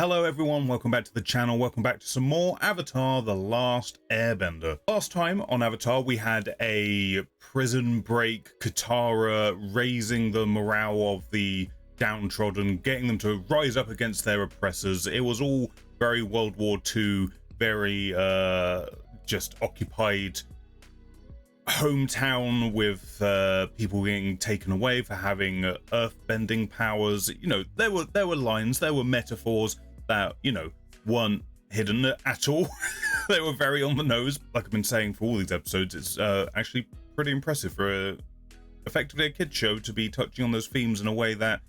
Hello everyone, welcome back to the channel, welcome back to some more Avatar The Last Airbender. Last time on Avatar we had a prison break, Katara raising the morale of the downtrodden, getting them to rise up against their oppressors. It was all very World War II, very just occupied hometown with people being taken away for having earth-bending powers. You know, there were lines, there were metaphors that, you know, weren't hidden at all. They were very on the nose. Like I've been saying for all these episodes, it's actually pretty impressive for effectively a kid's show to be touching on those themes in a way that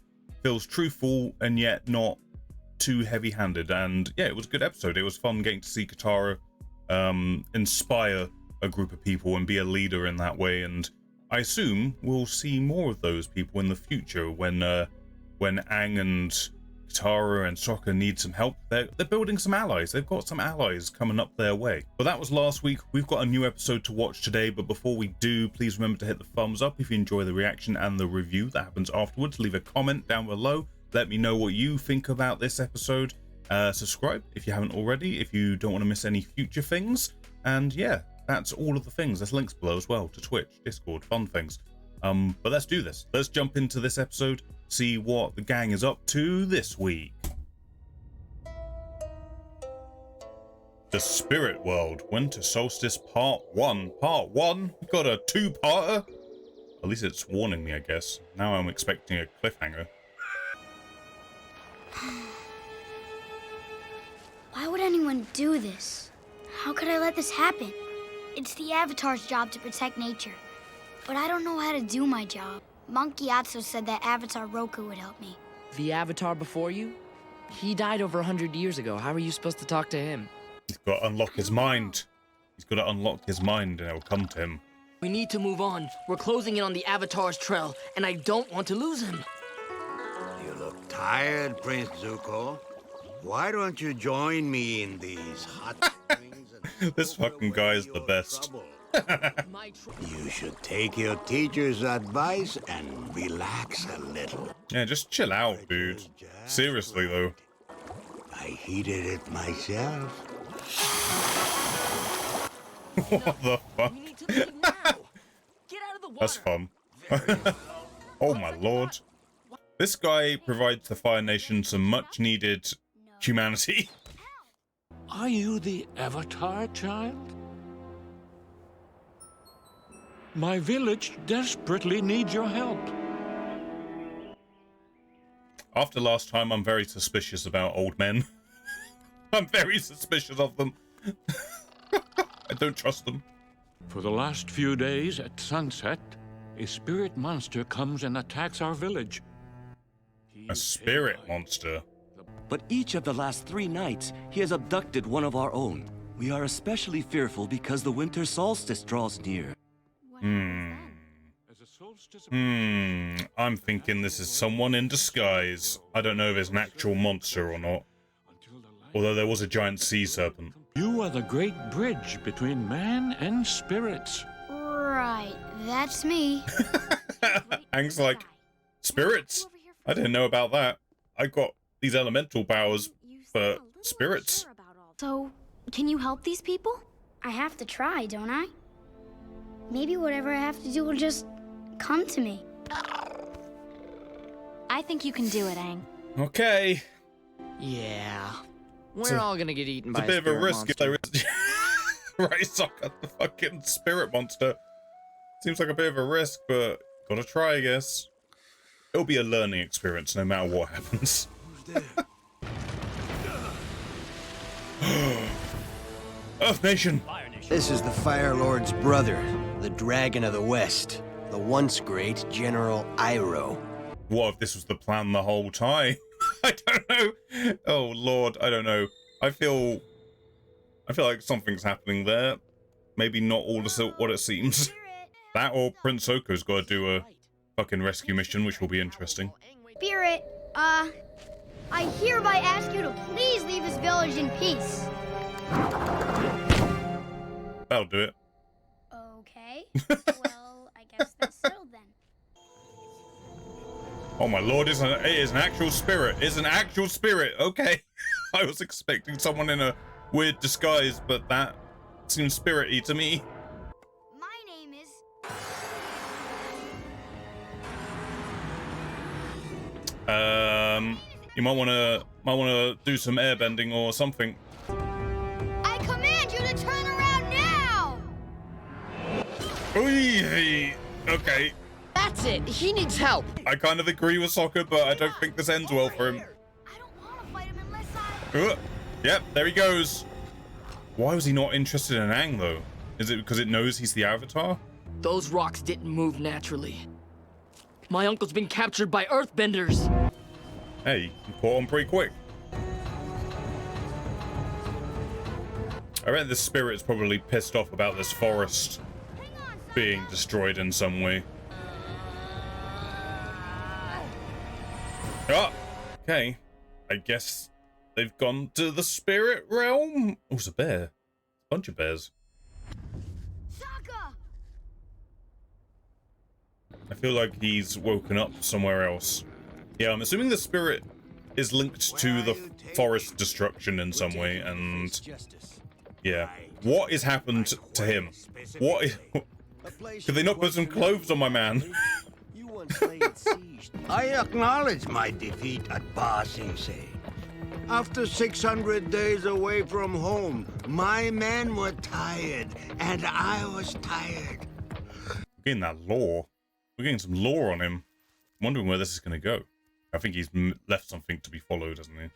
feels truthful and yet not too heavy-handed. And yeah, it was a good episode. It was fun getting to see Katara inspire a group of people and be a leader in that way, and I assume we'll see more of those people in the future when Aang and Katara and Sokka need some help. They're building some allies. They've got some allies coming up their way. But that was last week. We've got a new episode to watch today, but before we do, please remember to hit the thumbs up if you enjoy the reaction and the review that happens afterwards. Leave a comment down below. Let me know what you think about this episode. Subscribe if you haven't already, if you don't want to miss any future things. And yeah, that's all of the things. There's links below as well to Twitch, Discord, fun things. But let's do this. Let's jump into this episode, see what the gang is up to this week. The Spirit World, Winter Solstice Part 1. Part 1? We got a two-parter? At least it's warning me, I guess. Now I'm expecting a cliffhanger. Why would anyone do this? How could I let this happen? It's the Avatar's job to protect nature, but I don't know how to do my job. Monkey Atso said that Avatar Roku would help me. The Avatar before you? He died over 100 years ago. How are you supposed to talk to him? He's got to unlock his mind. He's got to unlock his mind and it'll come to him. We need to move on. We're closing in on the Avatar's trail, and I don't want to lose him. You look tired, Prince Zuko. Why don't you join me in these hot springs? This fucking guy is the best. You should take your teacher's advice and relax a little. Yeah, just chill out, dude. Seriously, though. I heated it myself. What the fuck? That's fun. Oh my lord. This guy provides the Fire Nation some much-needed humanity. Are you the Avatar, child? My village desperately needs your help. After last time, I'm very suspicious about old men. I'm very suspicious of them. I don't trust them. For the last few days at sunset, a spirit monster comes and attacks our village. A spirit monster? But each of the last 3 nights, he has abducted one of our own. We are especially fearful because the Winter Solstice draws near. I'm thinking this is someone in disguise. I don't know if it's an actual monster or not. Although there was a giant sea serpent. You are the great bridge between man and spirits. Right, that's me. Aang's like, spirits? I didn't know about that. I got these elemental powers for spirits. So, can you help these people? I have to try, don't I? Maybe whatever I have to do will just come to me. I think you can do it, Aang. Okay. Yeah. We're all gonna get eaten by It's a bit of a risk if monster. there is. Right, Sokka, the fucking spirit monster. Seems like a bit of a risk, but gotta try, I guess. It'll be a learning experience no matter what happens. Earth Nation! This is the Fire Lord's brother, the Dragon of the West, the once great General Iroh. What if this was the plan the whole time? I don't know. Oh lord, I don't know. I feel like something's happening there. Maybe not all what it seems. That or Prince Zuko's got to do a fucking rescue mission, which will be interesting. Spirit, I hereby ask you to please leave this village in peace. That'll do it. Okay. Well, I guess that's settled then. Oh my lord, it is an actual spirit. It's an actual spirit. Okay. I was expecting someone in a weird disguise, but that seems spirity to me. My name is... You might wanna do some airbending or something. I command you to turn around now! Oy, okay. That's it. He needs help. I kind of agree with Sokka, but I don't think this ends well for him. I don't want to fight him unless I... Yep, there he goes. Why was he not interested in Aang, though? Is it because it knows he's the Avatar? Those rocks didn't move naturally. My uncle's been captured by Earthbenders. Hey, you caught on pretty quick. I bet the spirit's probably pissed off about this forest being destroyed in some way. Oh, okay. I guess they've gone to the spirit realm. Oh, it's a bear. A bunch of bears. Sokka! I feel like he's woken up somewhere else. Yeah, I'm assuming the spirit is linked to the forest destruction in some way, and yeah. What has happened to him? What is... Could they not put some clothes on my man? I acknowledge my defeat at Ba Sing Se. After 600 days away from home, my men were tired, and I was tired. We're getting that lore. We're getting some lore on him. I'm wondering where this is going to go. I think he's left something to be followed, hasn't he?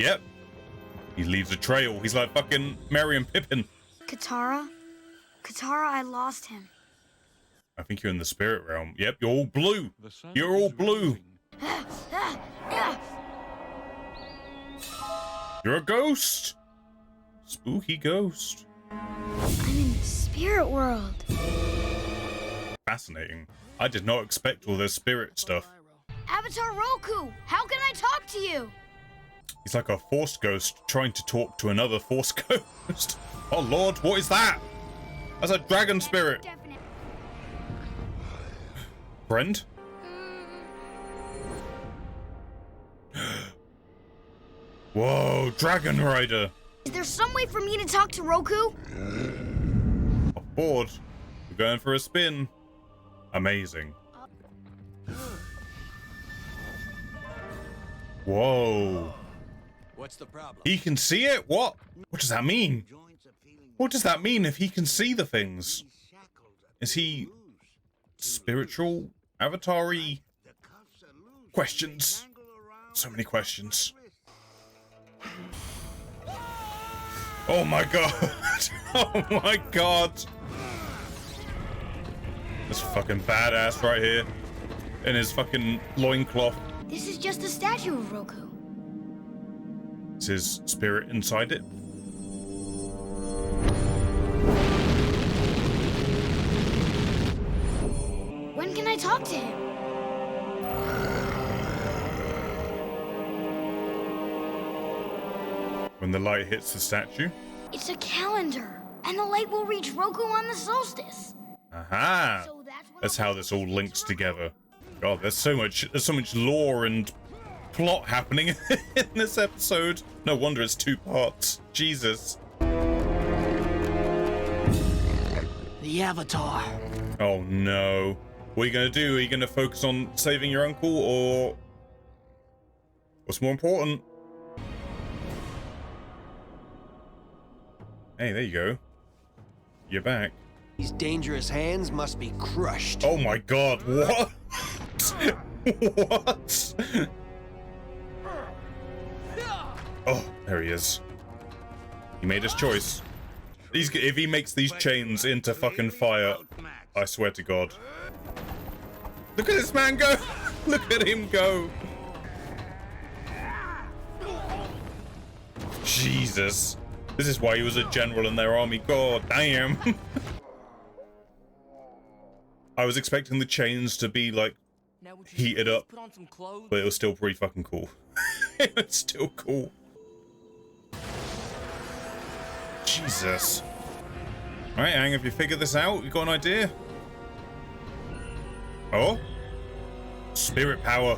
Yep. He leaves a trail. He's like fucking Merry and Pippin. Katara? Katara, I lost him. I think you're in the spirit realm. Yep, you're all blue. You're all blue. You're a ghost. Spooky ghost. I'm in the spirit world. Fascinating. I did not expect all this spirit stuff. Avatar Roku, how can I talk to you? He's like a force ghost trying to talk to another force ghost. Oh lord, what is that? That's a dragon spirit. Definite. Friend? Whoa, Dragon Rider. Is there some way for me to talk to Roku? Off board. We're going for a spin. Amazing. Whoa. What's the problem? He can see it? What? What does that mean? What does that mean if he can see the things? Is he spiritual? Avatar-y? Questions. So many questions. Oh my god. Oh my god. This fucking badass right here. In his fucking loincloth. This is just a statue of Roku. Is his spirit inside it? When can I talk to him? When the light hits the statue? It's a calendar, and the light will reach Roku on the solstice. Aha! So that's when That's how this all links together. God, there's so much lore and plot happening in this episode. No wonder it's 2 parts. Jesus. The Avatar. Oh no. What are you gonna do? Are you gonna focus on saving your uncle, or what's more important? Hey, there you go. You're back. These dangerous hands must be crushed. Oh my god, what? What? Oh, there he is. He made his choice. If he makes these chains into fucking fire, I swear to God. Look at this man go! Look at him go! Jesus. This is why he was a general in their army. God damn. I was expecting the chains to be like heated up, Put on some clothes? but it was still pretty fucking cool. It was still cool. Jesus. Right, Aang, have you figured this out? You got an idea? Oh? Spirit power.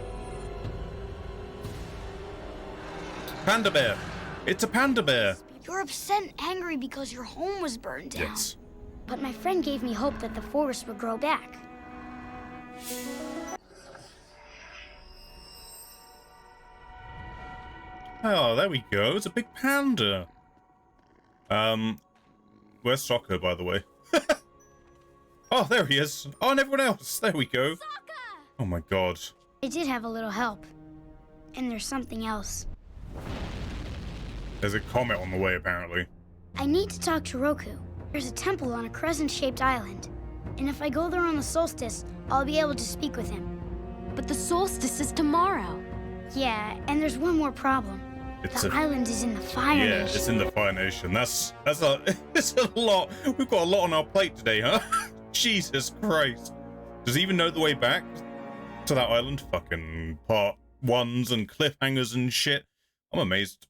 Panda bear. It's a panda bear. You're upset and angry because your home was burned down. Yes. But my friend gave me hope that the forest would grow back. Oh, there we go. It's a big panda. Where's Sokka, by the way? Oh, there he is. Oh, and everyone else. There we go. Sokka! Oh my god. I did have a little help. And there's something else. There's a comet on the way, apparently. I need to talk to Roku. There's a temple on a crescent-shaped island. And if I go there on the solstice, I'll be able to speak with him. But the solstice is tomorrow. Yeah, and there's one more problem. The island is in the Fire Nation. Yeah, it's in the Fire Nation. That's it's a lot. We've got a lot on our plate today, huh? Jesus Christ. Does he even know the way back to that island? Fucking part ones and cliffhangers and shit. I'm amazed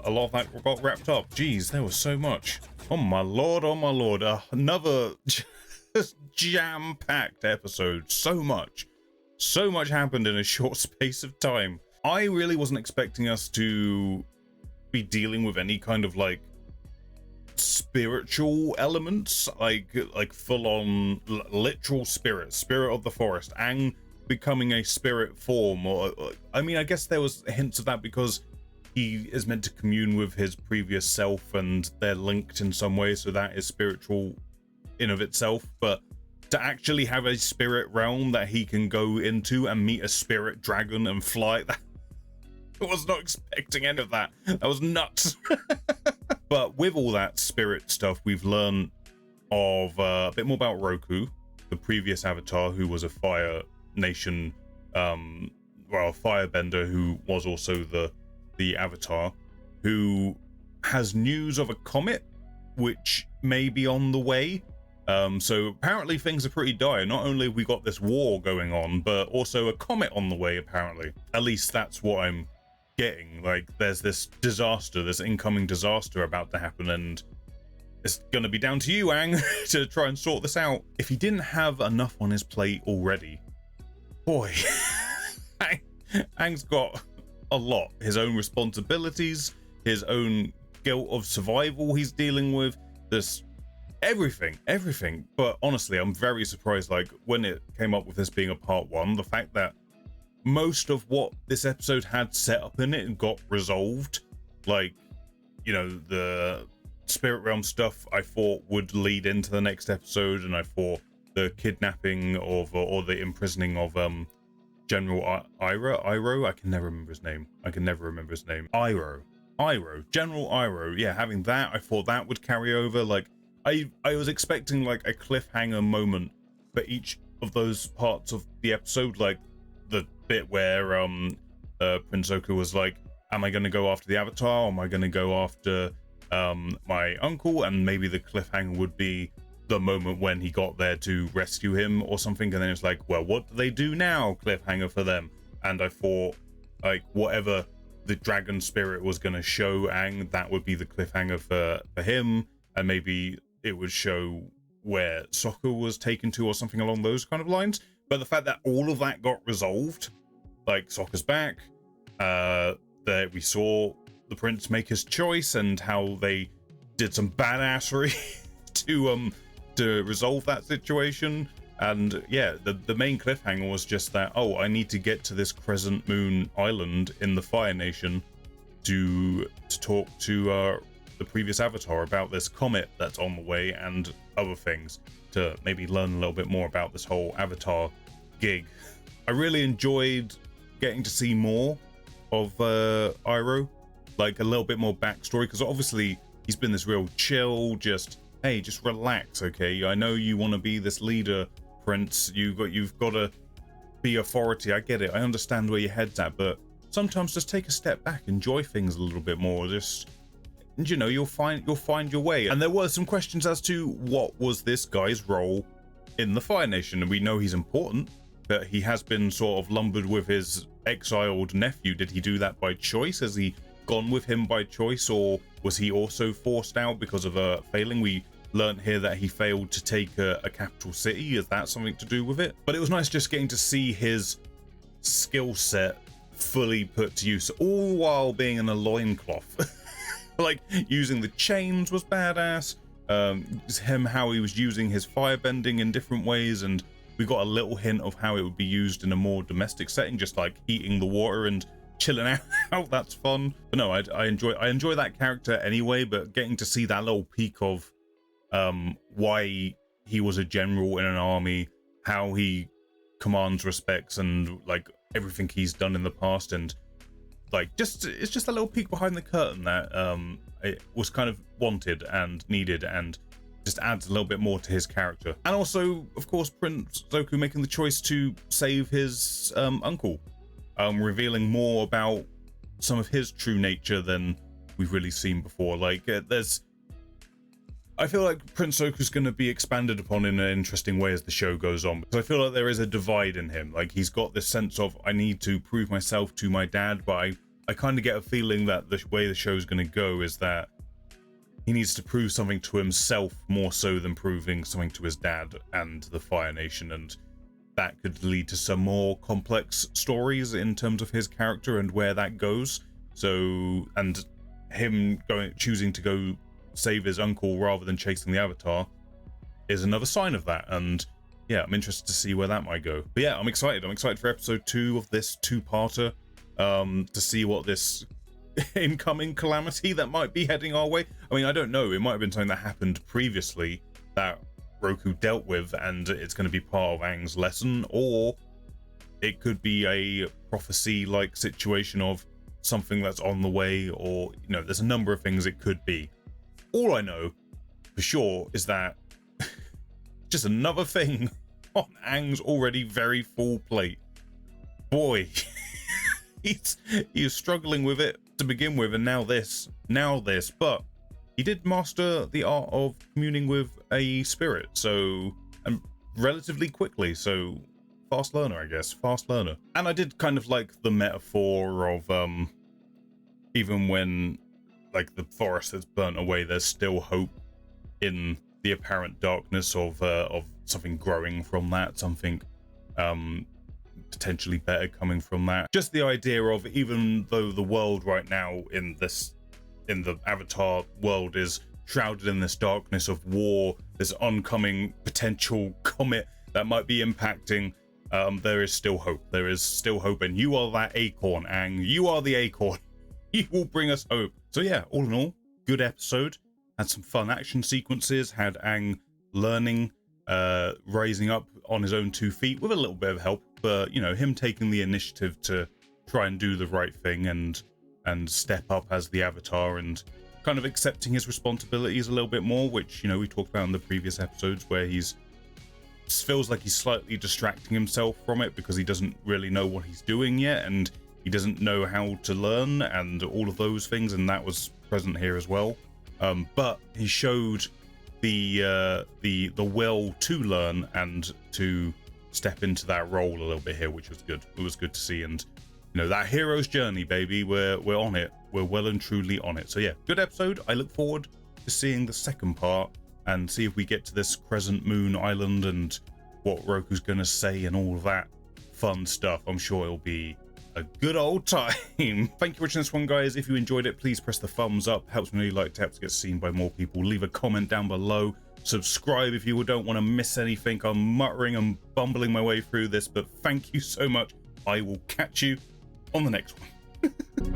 a lot of that got wrapped up. Jeez, there was so much. Oh my lord, oh my lord. Another just jam-packed episode. So much happened in a short space of time. I really wasn't expecting us to be dealing with any kind of like spiritual elements, like full-on literal spirit of the forest, and becoming a spirit form. Or I mean, I guess there was hints of that because he is meant to commune with his previous self, and they're linked in some way, so that is spiritual in of itself. But to actually have a spirit realm that he can go into and meet a spirit dragon and fly, that I was not expecting any of that. That was nuts. But with all that spirit stuff, we've learned of a bit more about Roku, the previous Avatar, who was a Fire Nation, firebender, who was also the Avatar, who has news of a comet, which may be on the way. So apparently things are pretty dire. Not only have we got this war going on, but also a comet on the way, apparently. At least that's what I'm getting. Like, there's this disaster, this incoming disaster about to happen, and it's gonna be down to you, Aang, to try and sort this out. If he didn't have enough on his plate already, boy, Aang's got a lot. His own responsibilities, his own guilt of survival he's dealing with, this everything. But honestly, I'm very surprised, like, when it came up with this being a part one, the fact that most of what this episode had set up in it got resolved. Like, you know, the spirit realm stuff I thought would lead into the next episode, and I thought the kidnapping of or the imprisoning of General Iroh, I can never remember his name. Iroh, General Iroh. Yeah, having that, I thought that would carry over. Like, I was expecting like a cliffhanger moment for each of those parts of the episode, like the bit where Prince Zuko was like, am I going to go after the Avatar, or am I going to go after my uncle? And maybe the cliffhanger would be the moment when he got there to rescue him or something, and then it's like, well, what do they do now? Cliffhanger for them. And I thought, like, whatever the dragon spirit was going to show Aang, that would be the cliffhanger for him, and maybe it would show where Sokka was taken to or something along those kind of lines. But the fact that all of that got resolved, like Sokka's back, that we saw the prince make his choice, and how they did some badassery to resolve that situation. And yeah, the main cliffhanger was just that, oh, I need to get to this Crescent Moon Island in the Fire Nation to talk to the previous Avatar about this comet that's on the way and other things, to maybe learn a little bit more about this whole Avatar gig. I really enjoyed getting to see more of Iroh, like a little bit more backstory, because obviously he's been this real chill, just, hey, just relax, okay? I know you want to be this leader, Prince. You've got to be authority. I get it. I understand where your head's at, but sometimes just take a step back, enjoy things a little bit more. Just, you know, you'll find your way. And there were some questions as to what was this guy's role in the Fire Nation. And we know he's important, but he has been sort of lumbered with his exiled nephew. Did he do that by choice? Has he gone with him by choice, or was he also forced out because of a failing? We learned here that he failed to take a capital city. Is that something to do with it? But it was nice just getting to see his skill set fully put to use, all while being in a loincloth. Like, using the chains was badass. How he was using his firebending in different ways, and we got a little hint of how it would be used in a more domestic setting, just like heating the water and chilling out. That's fun. But no, I enjoy that character anyway, but getting to see that little peek of why he was a general in an army, how he commands respects, and like everything he's done in the past, and like it's just a little peek behind the curtain that it was kind of wanted and needed, and just adds a little bit more to his character. And also, of course, Prince Zoku making the choice to save his uncle, revealing more about some of his true nature than we've really seen before. Like, I feel like Prince Zoku's going to be expanded upon in an interesting way as the show goes on, because I feel like there is a divide in him. Like, he's got this sense of, I need to prove myself to my dad, but I kind of get a feeling that the way the show's going to go is that he needs to prove something to himself more so than proving something to his dad and the Fire Nation, and that could lead to some more complex stories in terms of his character and where that goes. So, and him choosing to go save his uncle rather than chasing the Avatar is another sign of that, and yeah, I'm interested to see where that might go. But yeah, I'm excited for episode 2 of this two-parter, to see what this incoming calamity that might be heading our way. I mean, I don't know, it might have been something that happened previously that Roku dealt with and it's going to be part of Aang's lesson, or it could be a prophecy like situation of something that's on the way, or there's a number of things it could be. All I know for sure is that just another thing on Aang's already very full plate. Boy, he's struggling with it to begin with, and now this, but he did master the art of communing with a spirit, and relatively quickly, so fast learner, I guess, fast learner. And I did kind of like the metaphor of even when like the forest is burnt away, there's still hope in the apparent darkness of something growing from that, something potentially better coming from that. Just the idea of, even though the world right now in the Avatar world is shrouded in this darkness of war, this oncoming potential comet that might be impacting, there is still hope. There is still hope, and you are that acorn, Aang. You are the acorn. You will bring us hope. So yeah, all in all, good episode. Had some fun action sequences, had Aang learning, rising up on his own 2 feet with a little bit of help, but him taking the initiative to try and do the right thing and step up as the Avatar, and kind of accepting his responsibilities a little bit more, which we talked about in the previous episodes, where feels like he's slightly distracting himself from it because he doesn't really know what he's doing yet, and he doesn't know how to learn and all of those things, and that was present here as well. But he showed the will to learn and to step into that role a little bit here, which was good. It was good to see, and that hero's journey, baby. We're on it. We're well and truly on it. So yeah, good episode. I look forward to seeing the second part and see if we get to this Crescent Moon Island and what Roku's gonna say and all of that fun stuff. I'm sure it'll be a good old time. Thank you for watching this one, guys. If you enjoyed it, please press the thumbs up. Helps me really like to get seen by more people. Leave a comment down below. Subscribe if you don't want to miss anything. I'm muttering and bumbling my way through this, but thank you so much. I will catch you on the next one.